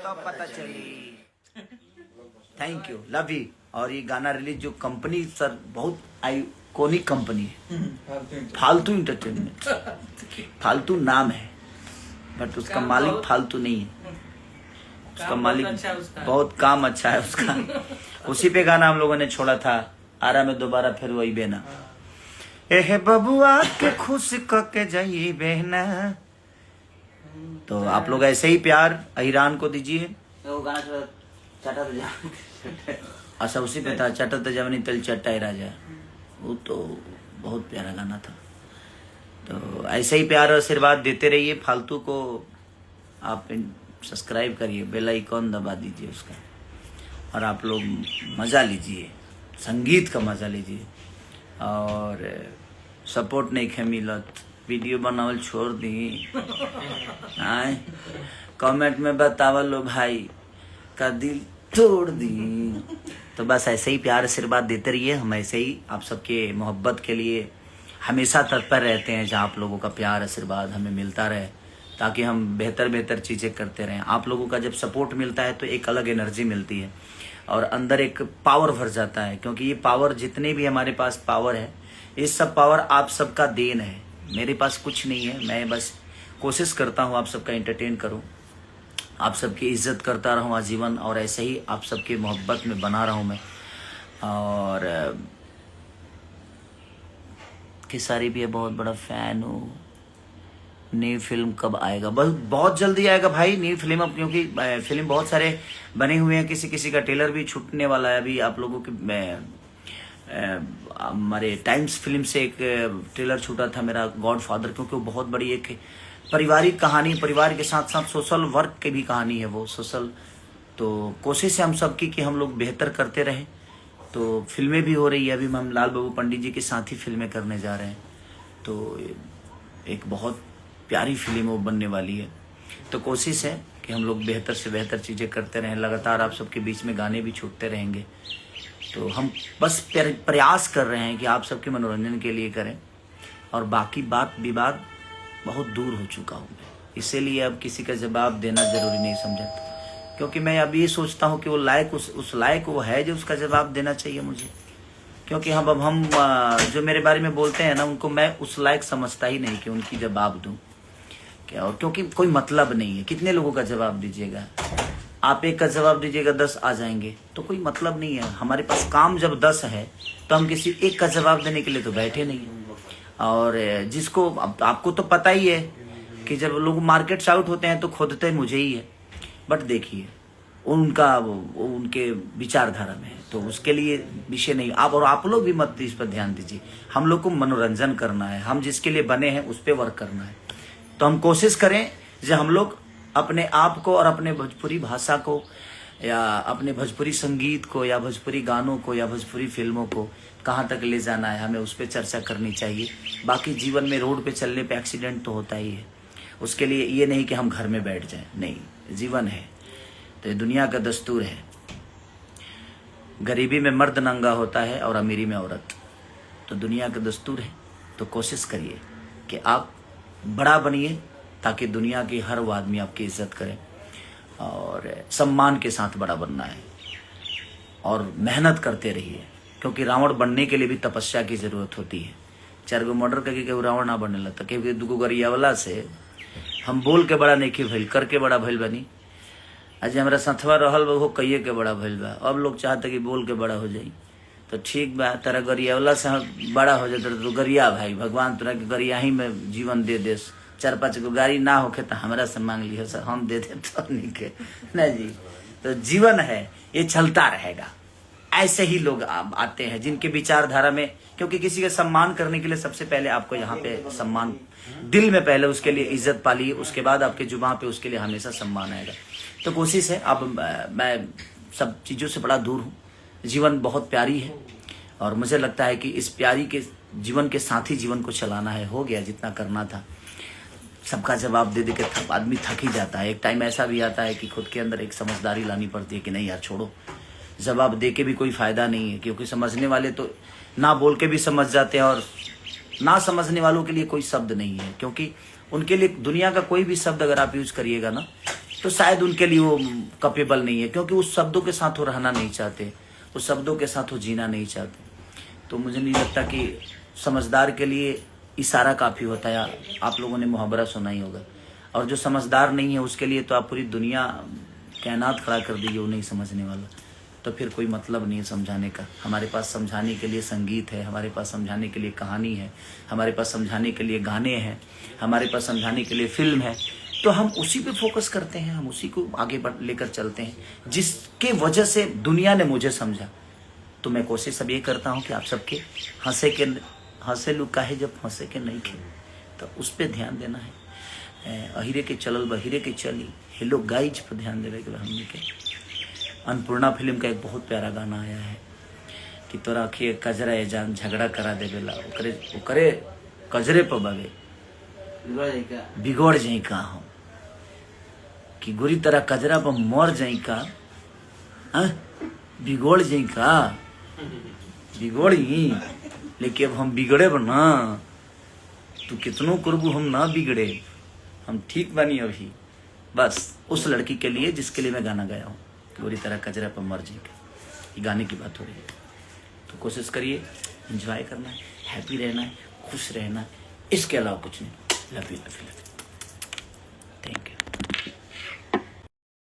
तो पता चली। Thank you, love you. और ये गाना रिलीज जो कंपनी सर बहुत आइकॉनिक कंपनी है, फालतू इंटरटेनमेंट। फालतू नाम है बट उसका मालिक फालतू नहीं है, उसका मालिक बहुत काम अच्छा है उसका। उसी पे गाना हम लोगों ने छोड़ा था, आरा में दोबारा फिर वही बेना। एह बबुआ के खुश के जाइए बहना। तो आप लोग ऐसे ही प्यार अहिरान को दीजिए। वो गाना चटा तो जा। अच्छा उसी पे था, चटा तो जवनी तल चट्टा ही राजा। वो तो बहुत प्यारा गाना था। तो ऐसे ही प्यार आशीर्वाद देते रहिए। फालतू को आप सब्सक्राइब करिए, बेल आइकॉन दबा दीजिए उसका, और आप लोग मज़ा लीजिए, संगीत का मज़ा लीजिए। और सपोर्ट नहीं खे मिलत, वीडियो बनावल छोड़ दी। आए कमेंट में बतावल लो भाई का दिल तोड़ दी। तो बस ऐसे ही प्यार आशीर्वाद देते रहिए। हम ऐसे ही आप सबके मोहब्बत के लिए हमेशा तत्पर रहते हैं, जहाँ आप लोगों का प्यार आशीर्वाद हमें मिलता रहे, ताकि हम बेहतर बेहतर चीज़ें करते रहें। आप लोगों का जब सपोर्ट मिलता है तो एक अलग एनर्जी मिलती है और अंदर एक पावर भर जाता है, क्योंकि ये पावर, जितने भी हमारे पास पावर है, ये सब पावर आप सबका देन है। मेरे पास कुछ नहीं है, मैं बस कोशिश करता हूँ आप सबका एंटरटेन करूँ, आप सबकी इज्जत करता रहूँ आजीवन, और ऐसे ही आप सबकी मोहब्बत में बना रहूँ मैं। और खेसारी भी बहुत बड़ा फ़ैन हूँ। नई फिल्म कब आएगा? बस बहुत जल्दी आएगा भाई नई फिल्म, अब क्योंकि फिल्म बहुत सारे बने हुए हैं, किसी किसी का ट्रेलर भी छूटने वाला है। अभी आप लोगों की हमारे टाइम्स फिल्म से एक ट्रेलर छूटा था मेरा, गॉड फादर, क्योंकि वो बहुत बड़ी एक पारिवारिक कहानी, परिवार के साथ साथ सोशल वर्क की भी कहानी है वो, सोशल। तो कोशिश है हम सब की कि हम लोग बेहतर करते रहें। तो फिल्में भी हो रही है, अभी हम लाल बाबू पंडित जी के साथ ही फिल्में करने जा रहे हैं। तो एक बहुत प्यारी फिल्म वो बनने वाली है। तो कोशिश है कि हम लोग बेहतर से बेहतर चीज़ें करते रहें। लगातार आप सबके बीच में गाने भी छूटते रहेंगे। तो हम बस प्रयास कर रहे हैं कि आप सबके मनोरंजन के लिए करें, और बाकी बात विवाद बहुत दूर हो चुका हूँ मैं, इसीलिए अब किसी का जवाब देना ज़रूरी नहीं समझा, क्योंकि मैं अब ये सोचता हूँ कि वो लायक, उस लायक वो है जो उसका जवाब देना चाहिए मुझे। क्योंकि हम जो मेरे बारे में बोलते हैं ना, उनको मैं उस लायक समझता ही नहीं कि उनकी जवाब दूँ क्या, और क्योंकि कोई मतलब नहीं है। कितने लोगों का जवाब दीजिएगा आप? एक का जवाब दीजिएगा 10 आ जाएंगे, तो कोई मतलब नहीं है। हमारे पास काम जब 10 है तो हम किसी एक का जवाब देने के लिए तो बैठे नहीं हैं। और जिसको आपको तो पता ही है कि जब लोग मार्केट से आउट होते हैं तो खोदते मुझे ही है। बट देखिए उनका उनके विचारधारा में है, तो उसके लिए विषय नहीं। आप लोग भी मत इस पर ध्यान दीजिए। हम लोग को मनोरंजन करना है, हम जिसके लिए बने हैं उस पर वर्क करना है। तो हम कोशिश करें जो हम लोग अपने आप को और अपने भोजपुरी भाषा को, या अपने भोजपुरी संगीत को, या भोजपुरी गानों को, या भोजपुरी फिल्मों को कहाँ तक ले जाना है, हमें उस पर चर्चा करनी चाहिए। बाकी जीवन में रोड पे चलने पे एक्सीडेंट तो होता ही है, उसके लिए ये नहीं कि हम घर में बैठ जाएं, नहीं, जीवन है। तो ये दुनिया का दस्तूर है, गरीबी में मर्द नंगा होता है और अमीरी में औरत, तो दुनिया का दस्तूर है। तो कोशिश करिए कि आप बड़ा बनिए, ताकि दुनिया के हर वो आदमी आपकी इज्जत करे, और सम्मान के साथ बड़ा बनना है, और मेहनत करते रहिए। क्योंकि रावण बनने के लिए भी तपस्या की जरूरत होती है। 4 गो मर्डर करके केहू रावण ना बने लगता, क्योंकि 2 गो गरियावला से हम बोल के बड़ा नहीं भइल, करके बड़ा भइल बनी। आज हमारा संथवा रहल वो कहिए के बड़ा भइल बा, अब लोग चाहते कि बोल के बड़ा हो जाई। तो ठीक बा, तेरा गरियावला से बड़ा हो जाता तो गरिया भाई, भगवान तोरा के गरिया ही में जीवन दे देस। 4-5 गो गाड़ी ना होके तो हमारा से मांग लिया सर, हम दे दे तो नहीं के ना जी। तो जीवन है, ये चलता रहेगा। ऐसे ही लोग आते हैं जिनके विचारधारा में, क्योंकि किसी का सम्मान करने के लिए सबसे पहले आपको यहाँ पे सम्मान, दिल में पहले उसके लिए इज्जत पालिए, उसके बाद आपके जुबान पे उसके लिए हमेशा सम्मान आएगा। तो कोशिश है, अब मैं सब चीज़ों से बड़ा दूर हूँ। जीवन बहुत प्यारी है, और मुझे लगता है कि इस प्यारी के जीवन के साथ ही जीवन को चलाना है। हो गया जितना करना था, सबका जवाब दे दे के आदमी थक ही जाता है। एक टाइम ऐसा भी आता है कि खुद के अंदर एक समझदारी लानी पड़ती है कि नहीं यार छोड़ो, जवाब दे के भी कोई फ़ायदा नहीं है। क्योंकि समझने वाले तो ना बोल के भी समझ जाते हैं, और ना समझने वालों के लिए कोई शब्द नहीं है। क्योंकि उनके लिए दुनिया का कोई भी शब्द अगर आप यूज़ करिएगा ना, तो शायद उनके लिए वो कैपेबल नहीं है, क्योंकि उस शब्दों के साथ वो रहना नहीं चाहते, उस शब्दों के साथ वो जीना नहीं चाहते। तो मुझे नहीं लगता कि समझदार के लिए इशारा काफ़ी होता है। आप लोगों ने मुहावरा सुना ही होगा। और जो समझदार नहीं है उसके लिए तो आप पूरी दुनिया कायनात खड़ा कर दीजिए, वो नहीं समझने वाला। तो फिर कोई मतलब नहीं है समझाने का। हमारे पास समझाने के लिए संगीत है, हमारे पास समझाने के लिए कहानी है, हमारे पास समझाने के लिए गाने हैं, हमारे पास समझाने के लिए फिल्म है। तो हम उसी पे फोकस करते हैं, हम उसी को आगे लेकर चलते हैं, जिसके वजह से दुनिया ने मुझे समझा। तो मैं कोशिश अब ये करता हूँ कि आप सबके हंसे लुका है जब हंसे के नहीं खे, तो उस पर ध्यान देना है। अहिरे के चलल बहिरे के चली, हेलो गाइज पर ध्यान देवे के हमने के। अन्नपूर्णा फिल्म का एक बहुत प्यारा गाना आया है कि तोरा अखिए कजरा ए जान झगड़ा करा देवेला, ओकरे कजरे पर बगे बिगड़ जाई का हम, कि गोरी तरह कजरा पर मर जाई का, बिगड़ जाई का, बिगड़ी। लेकिन अब हम बिगड़े ना, तू कितनों करबू हम ना बिगड़े, हम ठीक बनी अभी। बस उस लड़की के लिए जिसके लिए मैं गाना गाया हूँ, गोरी तरह कजरा पर मर जाई का, ये गाने की बात हो रही है। तो कोशिश करिए, एंजॉय करना है, हैप्पी रहना है, खुश रहना है, इसके अलावा कुछ नहीं। Love you.